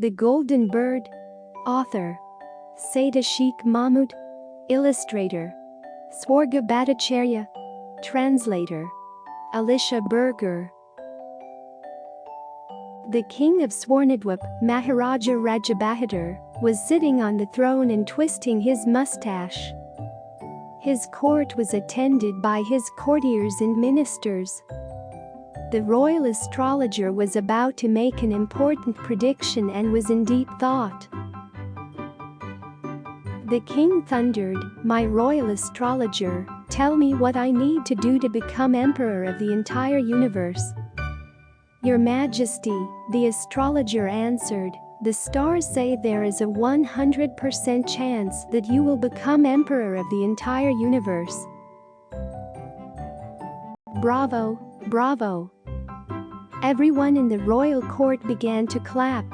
The Golden Bird. Author Ashique Mahmood. Illustrator Swarga Bhattacharya. Translator Alisha Berger. The king of Swarnadwip, Maharaja Rajabahadur, was sitting on the throne and twisting his moustache. His court was attended by his courtiers and ministers. The royal astrologer was about to make an important prediction and was in deep thought. The king thundered, "My royal astrologer, tell me what I need to do to become emperor of the entire universe." "Your Majesty," the astrologer answered, "the stars say there is a 100% chance that you will become emperor of the entire universe." "Bravo, bravo." Everyone in the royal court began to clap.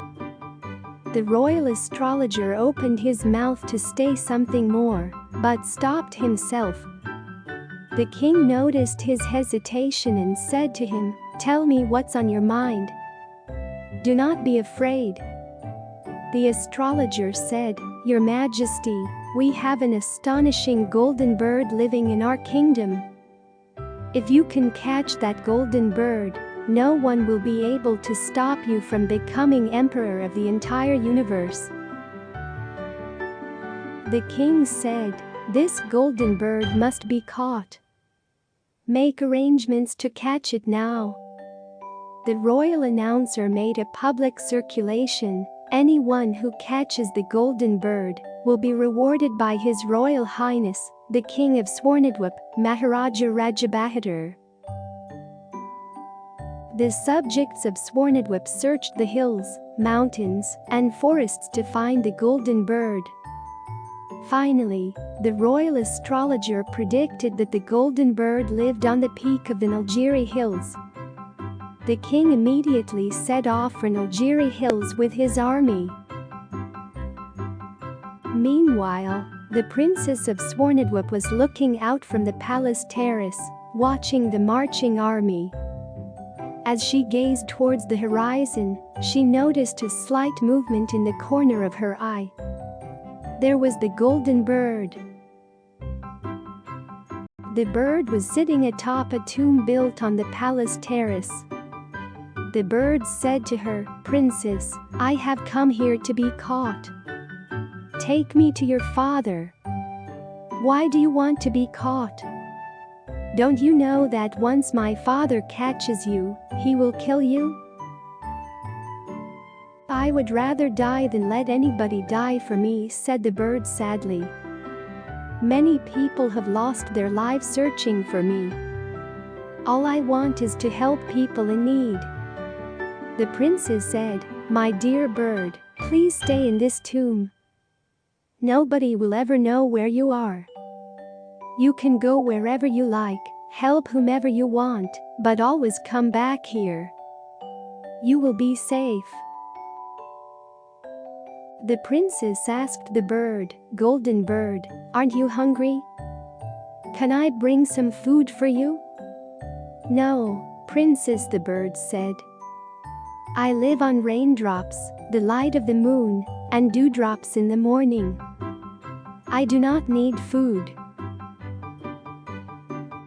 The royal astrologer opened his mouth to say something more, but stopped himself. The king noticed his hesitation and said to him, "Tell me what's on your mind. Do not be afraid." The astrologer said, "Your Majesty, we have an astonishing golden bird living in our kingdom. If you can catch that golden bird, no one will be able to stop you from becoming emperor of the entire universe." The king said, "This golden bird must be caught. Make arrangements to catch it now." The royal announcer made a public circulation. Anyone who catches the golden bird will be rewarded by His Royal Highness, the King of Swarnadwip, Maharaja Rajabahadur. The subjects of Swarnadwip searched the hills, mountains, and forests to find the golden bird. Finally, the royal astrologer predicted that the golden bird lived on the peak of the Algeri Hills. The king immediately set off for Algeri Hills with his army. Meanwhile, the princess of Swarnadwip was looking out from the palace terrace, watching the marching army. As she gazed towards the horizon, she noticed a slight movement in the corner of her eye. There was the golden bird. The bird was sitting atop a tomb built on the palace terrace. The bird said to her, "Princess, I have come here to be caught. Take me to your father." "Why do you want to be caught? Don't you know that once my father catches you, he will kill you?" "I would rather die than let anybody die for me," said the bird sadly. "Many people have lost their lives searching for me. All I want is to help people in need." The princess said, "My dear bird, please stay in this tomb. Nobody will ever know where you are. You can go wherever you like, help whomever you want, but always come back here. You will be safe." The princess asked the bird, "Golden bird, aren't you hungry? Can I bring some food for you?" "No, princess," the bird said. "I live on raindrops, the light of the moon, and dewdrops in the morning. I do not need food."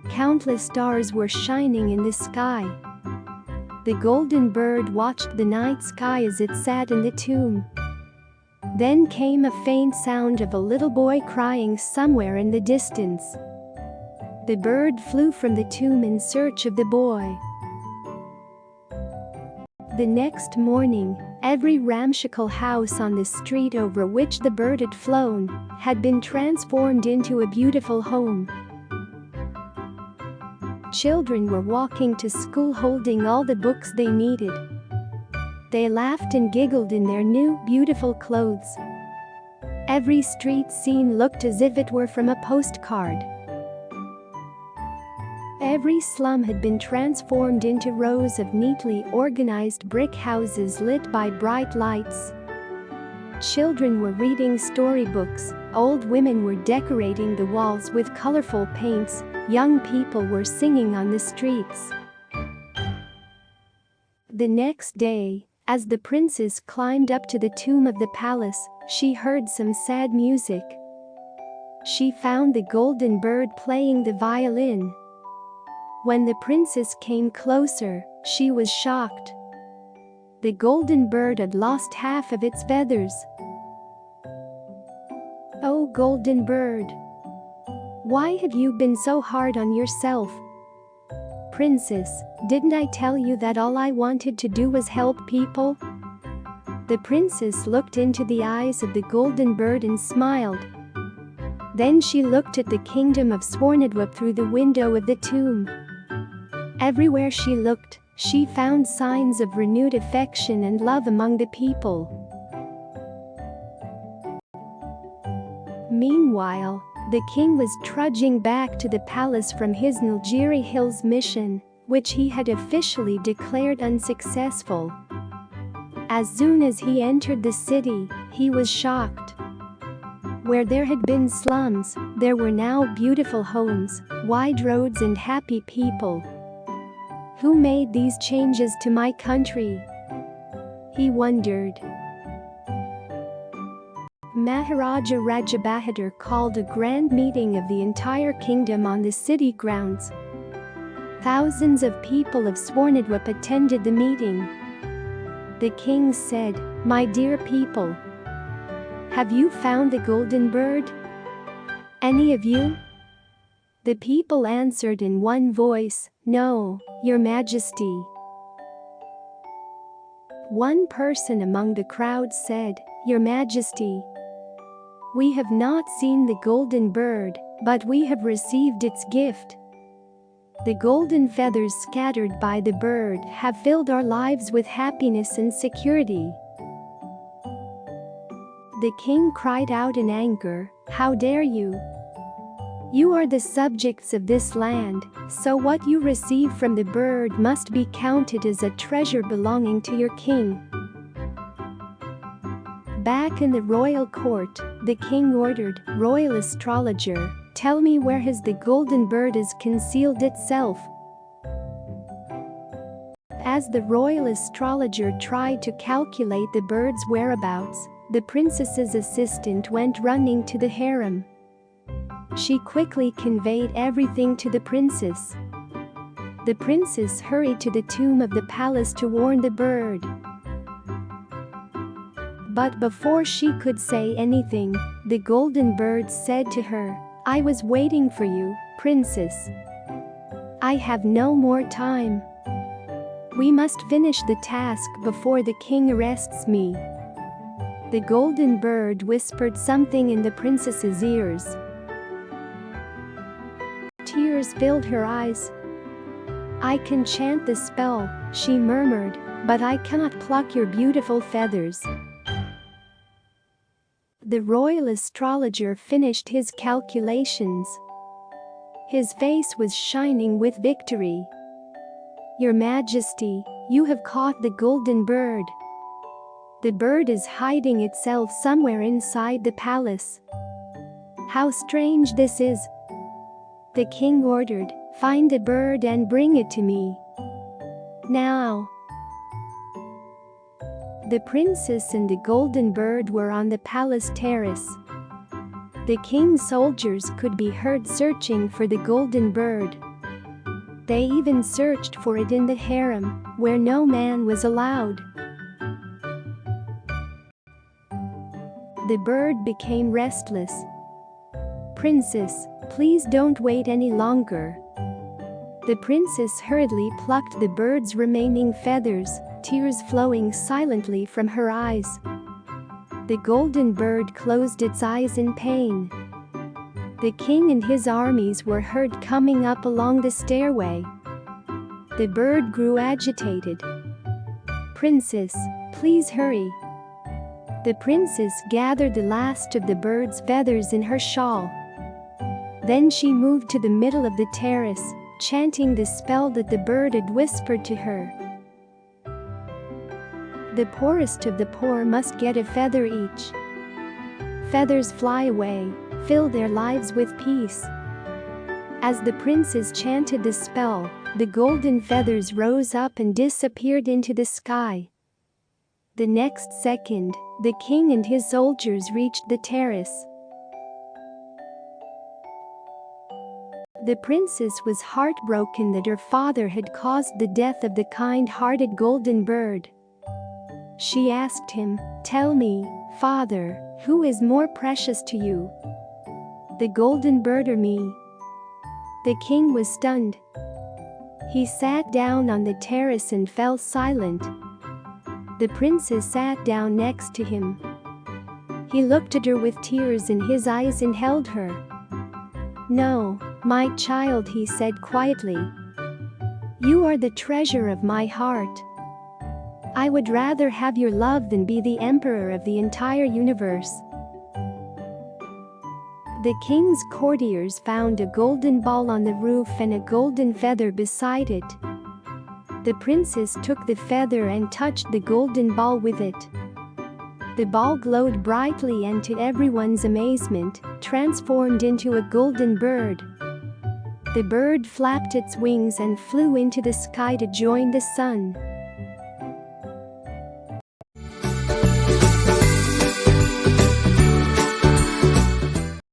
Countless stars were shining in the sky. The golden bird watched the night sky as it sat in the tomb. Then came a faint sound of a little boy crying somewhere in the distance. The bird flew from the tomb in search of the boy. The next morning, every ramshackle house on the street over which the bird had flown had been transformed into a beautiful home. Children were walking to school holding all the books they needed. They laughed and giggled in their new, beautiful clothes. Every street scene looked as if it were from a postcard. Every slum had been transformed into rows of neatly organized brick houses lit by bright lights. Children were reading storybooks, old women were decorating the walls with colorful paints, young people were singing on the streets. The next day, As the princess climbed up to the tomb of the palace, she heard some sad music. She found the golden bird playing the violin. When the princess came closer, she was shocked. The golden bird had lost half of its feathers. "Oh, golden bird, why have you been so hard on yourself?" "Princess, didn't I tell you that all I wanted to do was help people?" The princess looked into the eyes of the golden bird and smiled. Then she looked at the kingdom of Swarnadwip through the window of the tomb. Everywhere she looked, she found signs of renewed affection and love among the people. Meanwhile, the king was trudging back to the palace from his Nilgiri Hills mission, which he had officially declared unsuccessful. As soon as he entered the city, he was shocked. Where there had been slums, there were now beautiful homes, wide roads and happy people. Who made these changes to my country? He wondered. Maharaja Rajabahadur called a grand meeting of the entire kingdom on the city grounds. Thousands of people of Swarnadwip attended the meeting. The king said, "My dear people, have you found the golden bird? Any of you?" The people answered in one voice, "No, Your Majesty." One person among the crowd said, "Your Majesty, we have not seen the golden bird, but we have received its gift. The golden feathers scattered by the bird have filled our lives with happiness and security." The king cried out in anger, "How dare you? You are the subjects of this land, so what you receive from the bird must be counted as a treasure belonging to your king." Back in the royal court, the king ordered, "Royal astrologer, tell me where has the golden bird has concealed itself?" As the royal astrologer tried to calculate the bird's whereabouts, the princess's assistant went running to the harem. She quickly conveyed everything to the princess. The princess hurried to the tomb of the palace to warn the bird. But before she could say anything, the golden bird said to her, "I was waiting for you, princess. I have no more time. We must finish the task before the king arrests me." The golden bird whispered something in the princess's ears. Tears filled her eyes. "I can chant the spell," she murmured, "but I cannot pluck your beautiful feathers." The royal astrologer finished his calculations. His face was shining with victory. "Your Majesty, you have caught the golden bird. The bird is hiding itself somewhere inside the palace." "How strange this is," the king ordered. "Find the bird and bring it to me. Now." The princess and the golden bird were on the palace terrace. The king's soldiers could be heard searching for the golden bird. They even searched for it in the harem, where no man was allowed. The bird became restless. "Princess, please don't wait any longer." The princess hurriedly plucked the bird's remaining feathers, tears flowing silently from her eyes. The golden bird closed its eyes in pain. The king and his armies were heard coming up along the stairway. The bird grew agitated. "Princess, please hurry." The princess gathered the last of the bird's feathers in her shawl. Then she moved to the middle of the terrace, chanting the spell that the bird had whispered to her. The poorest of the poor must get a feather each. Feathers fly away, fill their lives with peace. As the princess chanted the spell, the golden feathers rose up and disappeared into the sky. The next second, the king and his soldiers reached the terrace. The princess was heartbroken that her father had caused the death of the kind-hearted golden bird. She asked him, "Tell me, father, who is more precious to you? The golden bird or me?" The king was stunned. He sat down on the terrace and fell silent. The princess sat down next to him. He looked at her with tears in his eyes and held her. "No, my child," he said quietly. "You are the treasure of my heart. I would rather have your love than be the emperor of the entire universe." The king's courtiers found a golden ball on the roof and a golden feather beside it. The princess took the feather and touched the golden ball with it. The ball glowed brightly and, to everyone's amazement, transformed into a golden bird. The bird flapped its wings and flew into the sky to join the sun.